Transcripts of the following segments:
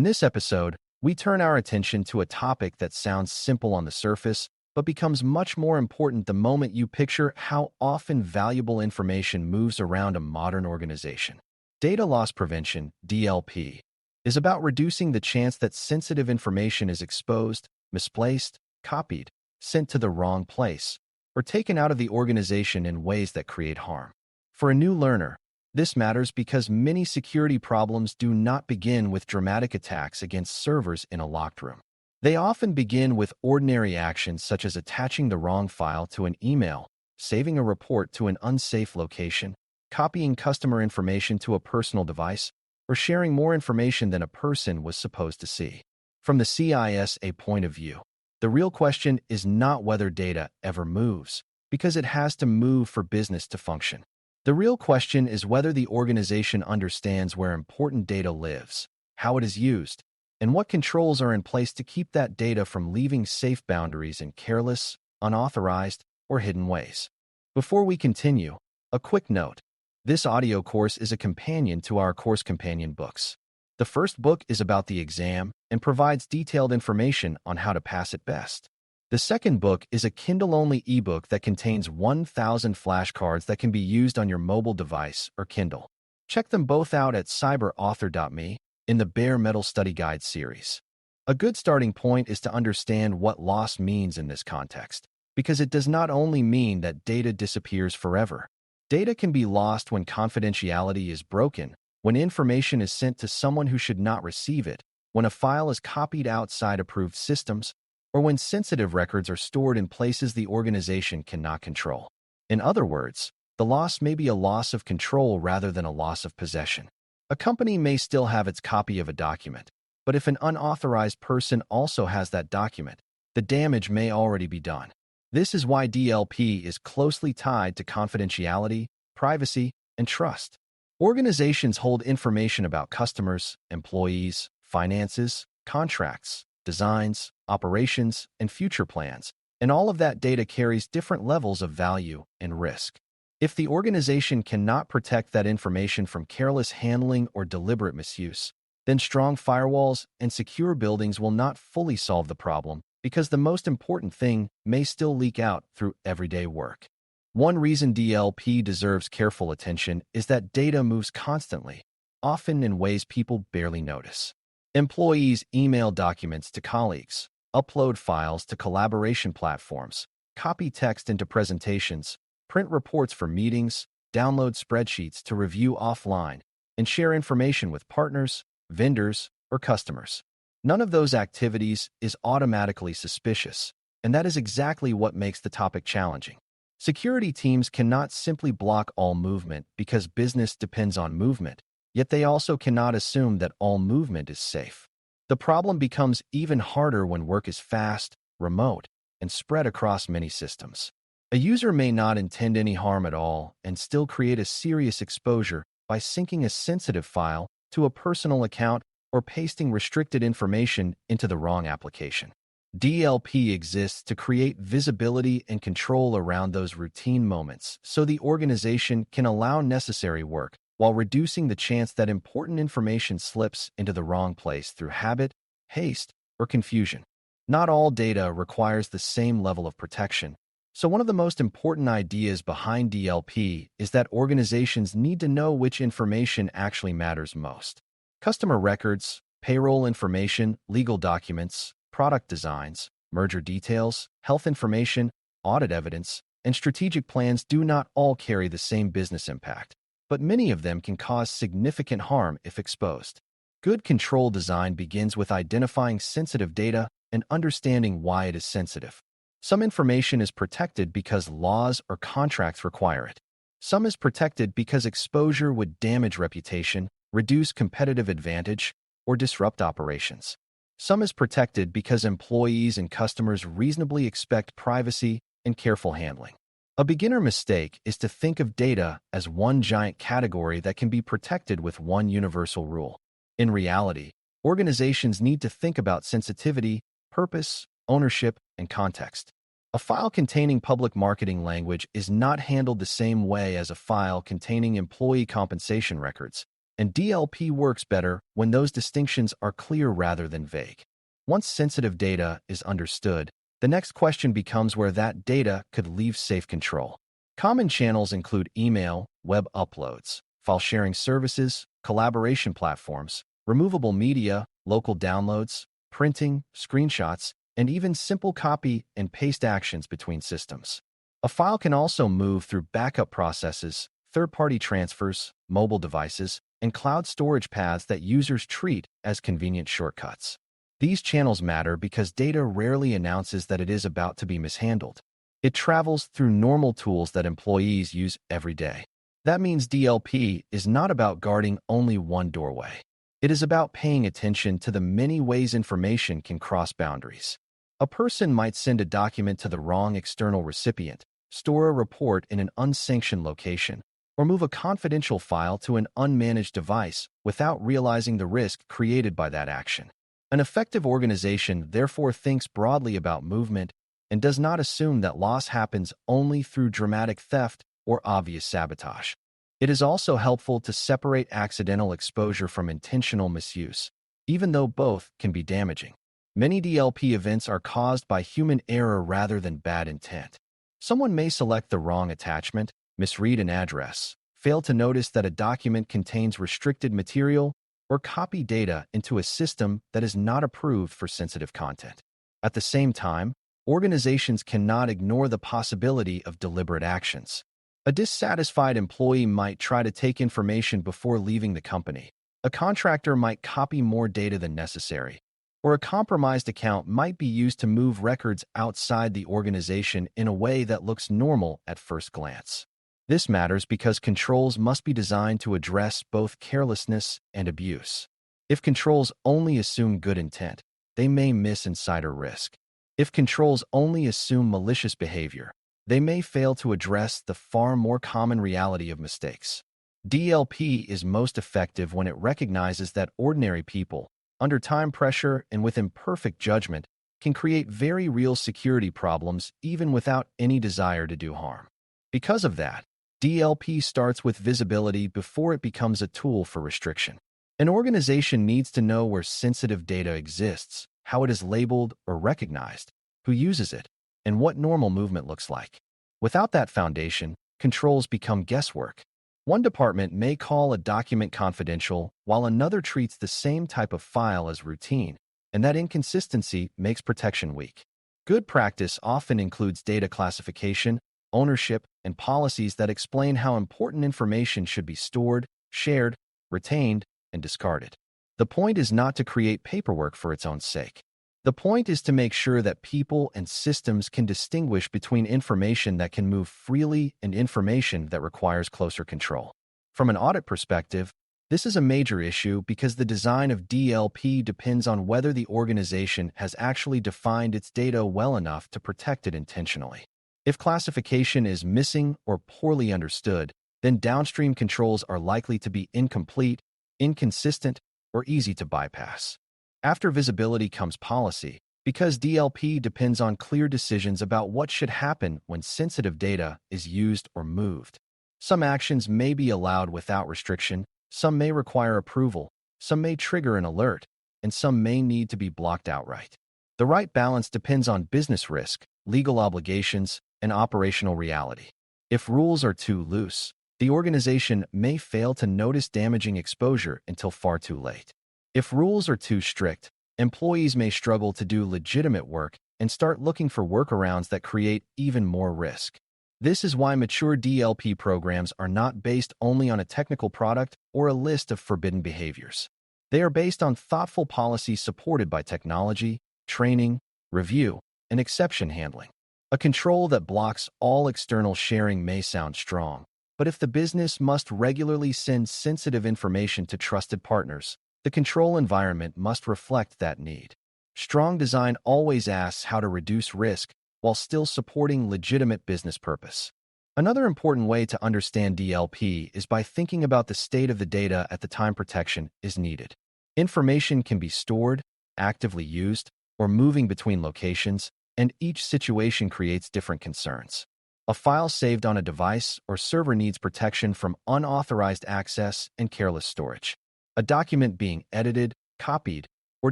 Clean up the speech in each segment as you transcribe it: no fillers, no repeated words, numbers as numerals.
this episode, we turn our attention to a topic that sounds simple on the surface, but becomes much more important the moment you picture how often valuable information moves around a modern organization. Data loss prevention, DLP, is about reducing the chance that sensitive information is exposed, misplaced, copied, sent to the wrong place, or taken out of the organization in ways that create harm. For a new learner, this matters because many security problems do not begin with dramatic attacks against servers in a locked room. They often begin with ordinary actions such as attaching the wrong file to an email, saving a report to an unsafe location, copying customer information to a personal device, or sharing more information than a person was supposed to see. From the CISA point of view, the real question is not whether data ever moves, because it has to move for business to function. The real question is whether the organization understands where important data lives, how it is used, and what controls are in place to keep that data from leaving safe boundaries in careless, unauthorized, or hidden ways. Before we continue, a quick note. This audio course is a companion to our course companion books. The first book is about the exam and provides detailed information on how to pass it best. The second book is a Kindle-only ebook that contains 1,000 flashcards that can be used on your mobile device or Kindle. Check them both out at cyberauthor.me in the Bare Metal Study Guide series. A good starting point is to understand what loss means in this context, because it does not only mean that data disappears forever. Data can be lost when confidentiality is broken, when information is sent to someone who should not receive it, when a file is copied outside approved systems, or when sensitive records are stored in places the organization cannot control. In other words, the loss may be a loss of control rather than a loss of possession. A company may still have its copy of a document, but if an unauthorized person also has that document, the damage may already be done. This is why DLP is closely tied to confidentiality, privacy, and trust. Organizations hold information about customers, employees, finances, contracts, designs, operations, and future plans, and all of that data carries different levels of value and risk. If the organization cannot protect that information from careless handling or deliberate misuse, then strong firewalls and secure buildings will not fully solve the problem because the most important thing may still leak out through everyday work. One reason DLP deserves careful attention is that data moves constantly, often in ways people barely notice. Employees email documents to colleagues, upload files to collaboration platforms, copy text into presentations, print reports for meetings, download spreadsheets to review offline, and share information with partners, vendors, or customers. None of those activities is automatically suspicious, and that is exactly what makes the topic challenging. Security teams cannot simply block all movement because business depends on movement, yet they also cannot assume that all movement is safe. The problem becomes even harder when work is fast, remote, and spread across many systems. A user may not intend any harm at all and still create a serious exposure by syncing a sensitive file to a personal account or pasting restricted information into the wrong application. DLP exists to create visibility and control around those routine moments so the organization can allow necessary work while reducing the chance that important information slips into the wrong place through habit, haste, or confusion. Not all data requires the same level of protection, so one of the most important ideas behind DLP is that organizations need to know which information actually matters most. Customer records, payroll information, legal documents, product designs, merger details, health information, audit evidence, and strategic plans do not all carry the same business impact, but many of them can cause significant harm if exposed. Good control design begins with identifying sensitive data and understanding why it is sensitive. Some information is protected because laws or contracts require it. Some is protected because exposure would damage reputation, reduce competitive advantage, or disrupt operations. Some is protected because employees and customers reasonably expect privacy and careful handling. A beginner mistake is to think of data as one giant category that can be protected with one universal rule. In reality, organizations need to think about sensitivity, purpose, ownership, and context. A file containing public marketing language is not handled the same way as a file containing employee compensation records, and DLP works better when those distinctions are clear rather than vague. Once sensitive data is understood, the next question becomes where that data could leave safe control. Common channels include email, web uploads, file sharing services, collaboration platforms, removable media, local downloads, printing, screenshots, and even simple copy and paste actions between systems. A file can also move through backup processes, third-party transfers, mobile devices, and cloud storage paths that users treat as convenient shortcuts. These channels matter because data rarely announces that it is about to be mishandled. It travels through normal tools that employees use every day. That means DLP is not about guarding only one doorway. It is about paying attention to the many ways information can cross boundaries. A person might send a document to the wrong external recipient, store a report in an unsanctioned location, or move a confidential file to an unmanaged device without realizing the risk created by that action. An effective organization therefore thinks broadly about movement and does not assume that loss happens only through dramatic theft or obvious sabotage. It is also helpful to separate accidental exposure from intentional misuse, even though both can be damaging. Many DLP events are caused by human error rather than bad intent. Someone may select the wrong attachment, misread an address, fail to notice that a document contains restricted material, or copy data into a system that is not approved for sensitive content. At the same time, organizations cannot ignore the possibility of deliberate actions. A dissatisfied employee might try to take information before leaving the company. A contractor might copy more data than necessary, or a compromised account might be used to move records outside the organization in a way that looks normal at first glance. This matters because controls must be designed to address both carelessness and abuse. If controls only assume good intent, they may miss insider risk. If controls only assume malicious behavior, they may fail to address the far more common reality of mistakes. DLP is most effective when it recognizes that ordinary people, under time pressure and with imperfect judgment, can create very real security problems even without any desire to do harm. Because of that, DLP starts with visibility before it becomes a tool for restriction. An organization needs to know where sensitive data exists, how it is labeled or recognized, who uses it, and what normal movement looks like. Without that foundation, controls become guesswork. One department may call a document confidential while another treats the same type of file as routine, and that inconsistency makes protection weak. Good practice often includes data classification, ownership, and policies that explain how important information should be stored, shared, retained, and discarded. The point is not to create paperwork for its own sake. The point is to make sure that people and systems can distinguish between information that can move freely and information that requires closer control. From an audit perspective, this is a major issue because the design of DLP depends on whether the organization has actually defined its data well enough to protect it intentionally. If classification is missing or poorly understood, then downstream controls are likely to be incomplete, inconsistent, or easy to bypass. After visibility comes policy, because DLP depends on clear decisions about what should happen when sensitive data is used or moved. Some actions may be allowed without restriction, some may require approval, some may trigger an alert, and some may need to be blocked outright. The right balance depends on business risk, legal obligations, and operational reality. If rules are too loose, the organization may fail to notice damaging exposure until far too late. If rules are too strict, employees may struggle to do legitimate work and start looking for workarounds that create even more risk. This is why mature DLP programs are not based only on a technical product or a list of forbidden behaviors. They are based on thoughtful policies supported by technology, training, review, and exception handling. A control that blocks all external sharing may sound strong, but if the business must regularly send sensitive information to trusted partners, the control environment must reflect that need. Strong design always asks how to reduce risk while still supporting legitimate business purpose. Another important way to understand DLP is by thinking about the state of the data at the time protection is needed. Information can be stored, actively used, or moving between locations, and each situation creates different concerns. A file saved on a device or server needs protection from unauthorized access and careless storage. A document being edited, copied, or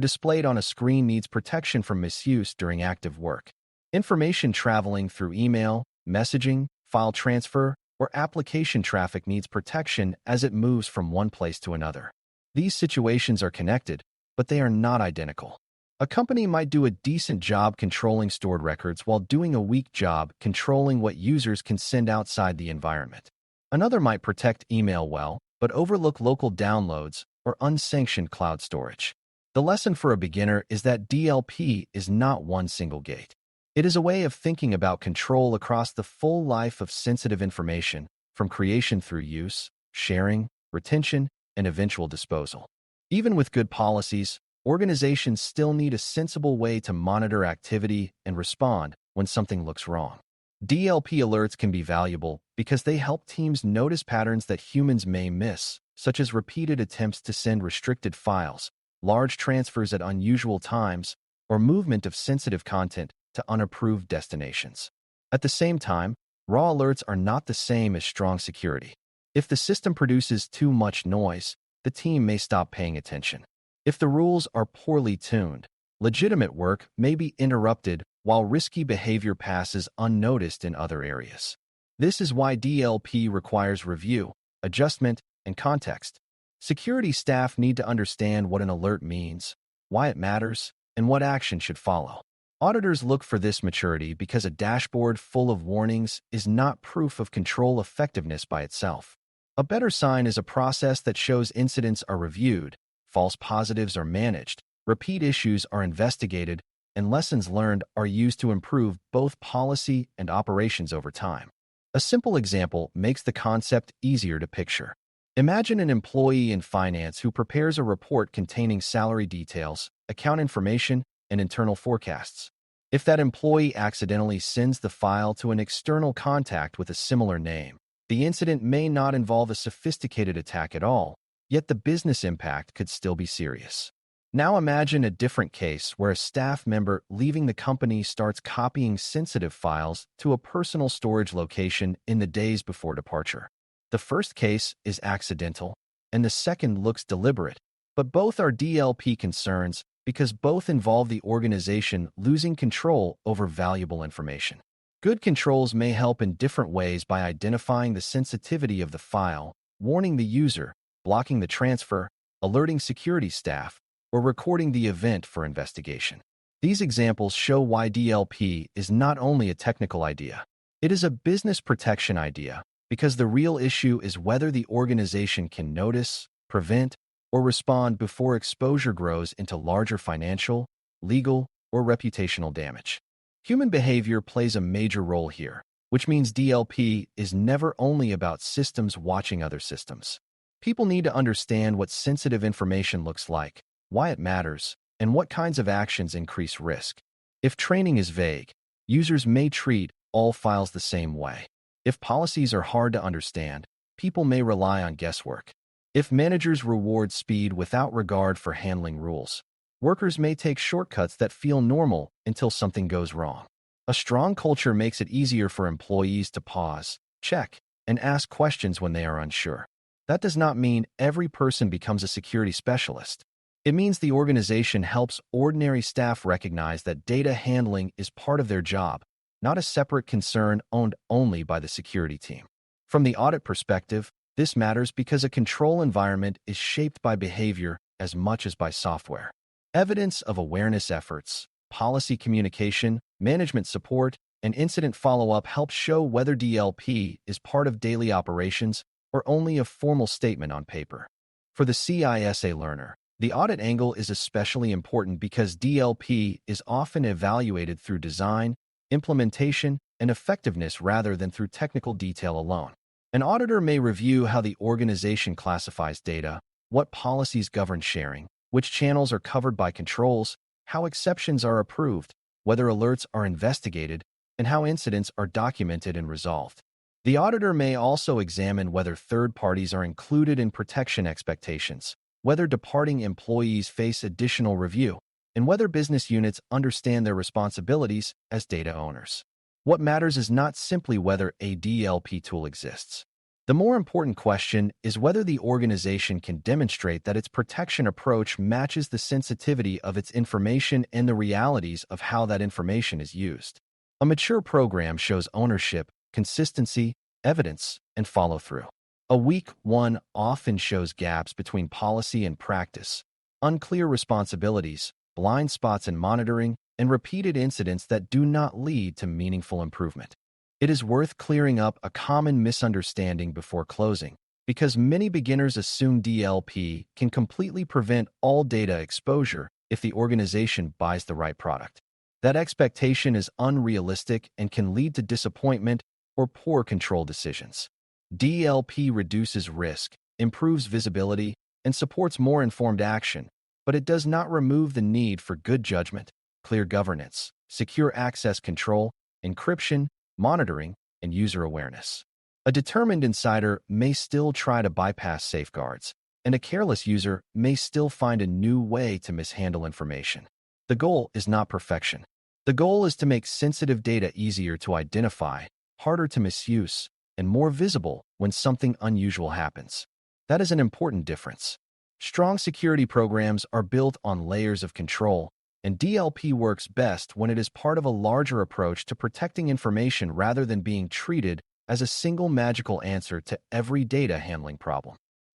displayed on a screen needs protection from misuse during active work. Information traveling through email, messaging, file transfer, or application traffic needs protection as it moves from one place to another. These situations are connected, but they are not identical. A company might do a decent job controlling stored records while doing a weak job controlling what users can send outside the environment. Another might protect email well, but overlook local downloads or unsanctioned cloud storage. The lesson for a beginner is that DLP is not one single gate. It is a way of thinking about control across the full life of sensitive information, from creation through use, sharing, retention, and eventual disposal. Even with good policies, organizations still need a sensible way to monitor activity and respond when something looks wrong. DLP alerts can be valuable because they help teams notice patterns that humans may miss, such as repeated attempts to send restricted files, large transfers at unusual times, or movement of sensitive content to unapproved destinations. At the same time, raw alerts are not the same as strong security. If the system produces too much noise, the team may stop paying attention. If the rules are poorly tuned, legitimate work may be interrupted while risky behavior passes unnoticed in other areas. This is why DLP requires review, adjustment, and context. Security staff need to understand what an alert means, why it matters, and what action should follow. Auditors look for this maturity because a dashboard full of warnings is not proof of control effectiveness by itself. A better sign is a process that shows incidents are reviewed, false positives are managed, repeat issues are investigated, and lessons learned are used to improve both policy and operations over time. A simple example makes the concept easier to picture. Imagine an employee in finance who prepares a report containing salary details, account information, and internal forecasts. If that employee accidentally sends the file to an external contact with a similar name, the incident may not involve a sophisticated attack at all, yet the business impact could still be serious. Now imagine a different case where a staff member leaving the company starts copying sensitive files to a personal storage location in the days before departure. The first case is accidental, and the second looks deliberate, but both are DLP concerns because both involve the organization losing control over valuable information. Good controls may help in different ways by identifying the sensitivity of the file, warning the user, blocking the transfer, alerting security staff, or recording the event for investigation. These examples show why DLP is not only a technical idea. It is a business protection idea, because the real issue is whether the organization can notice, prevent, or respond before exposure grows into larger financial, legal, or reputational damage. Human behavior plays a major role here, which means DLP is never only about systems watching other systems. People need to understand what sensitive information looks like, why it matters, and what kinds of actions increase risk. If training is vague, users may treat all files the same way. If policies are hard to understand, people may rely on guesswork. If managers reward speed without regard for handling rules, workers may take shortcuts that feel normal until something goes wrong. A strong culture makes it easier for employees to pause, check, and ask questions when they are unsure. That does not mean every person becomes a security specialist. It means the organization helps ordinary staff recognize that data handling is part of their job, not a separate concern owned only by the security team. From the audit perspective, this matters because a control environment is shaped by behavior as much as by software. Evidence of awareness efforts, policy communication, management support, and incident follow-up help show whether DLP is part of daily operations or only a formal statement on paper. For the CISA learner, the audit angle is especially important because DLP is often evaluated through design, implementation, and effectiveness rather than through technical detail alone. An auditor may review how the organization classifies data, what policies govern sharing, which channels are covered by controls, how exceptions are approved, whether alerts are investigated, and how incidents are documented and resolved. The auditor may also examine whether third parties are included in protection expectations, whether departing employees face additional review, and whether business units understand their responsibilities as data owners. What matters is not simply whether a DLP tool exists. The more important question is whether the organization can demonstrate that its protection approach matches the sensitivity of its information and the realities of how that information is used. A mature program shows ownership, consistency, evidence, and follow-through. A weak one often shows gaps between policy and practice, unclear responsibilities, blind spots in monitoring, and repeated incidents that do not lead to meaningful improvement. It is worth clearing up a common misunderstanding before closing, because many beginners assume DLP can completely prevent all data exposure if the organization buys the right product. That expectation is unrealistic and can lead to disappointment or poor control decisions. DLP reduces risk, improves visibility, and supports more informed action, but it does not remove the need for good judgment, clear governance, secure access control, encryption, monitoring, and user awareness. A determined insider may still try to bypass safeguards, and a careless user may still find a new way to mishandle information. The goal is not perfection. The goal is to make sensitive data easier to identify, harder to misuse, and more visible when something unusual happens. That is an important difference. Strong security programs are built on layers of control, and DLP works best when it is part of a larger approach to protecting information rather than being treated as a single magical answer to every data handling problem.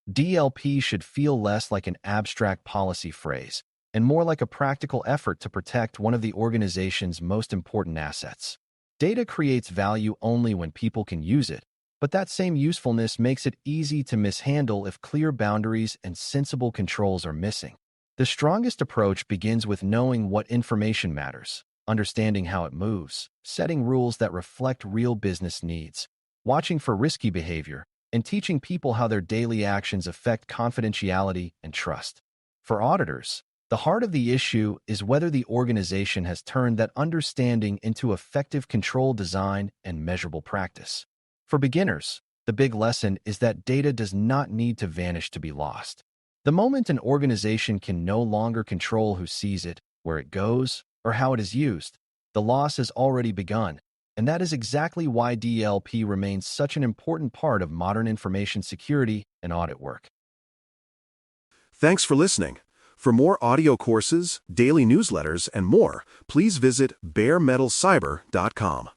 DLP should feel less like an abstract policy phrase and more like a practical effort to protect one of the organization's most important assets. Data creates value only when people can use it, but that same usefulness makes it easy to mishandle if clear boundaries and sensible controls are missing. The strongest approach begins with knowing what information matters, understanding how it moves, setting rules that reflect real business needs, watching for risky behavior, and teaching people how their daily actions affect confidentiality and trust. For auditors, the heart of the issue is whether the organization has turned that understanding into effective control design and measurable practice. For beginners, the big lesson is that data does not need to vanish to be lost. The moment an organization can no longer control who sees it, where it goes, or how it is used, the loss has already begun, and that is exactly why DLP remains such an important part of modern information security and audit work. Thanks for listening. For more audio courses, daily newsletters, and more, please visit baremetalcyber.com.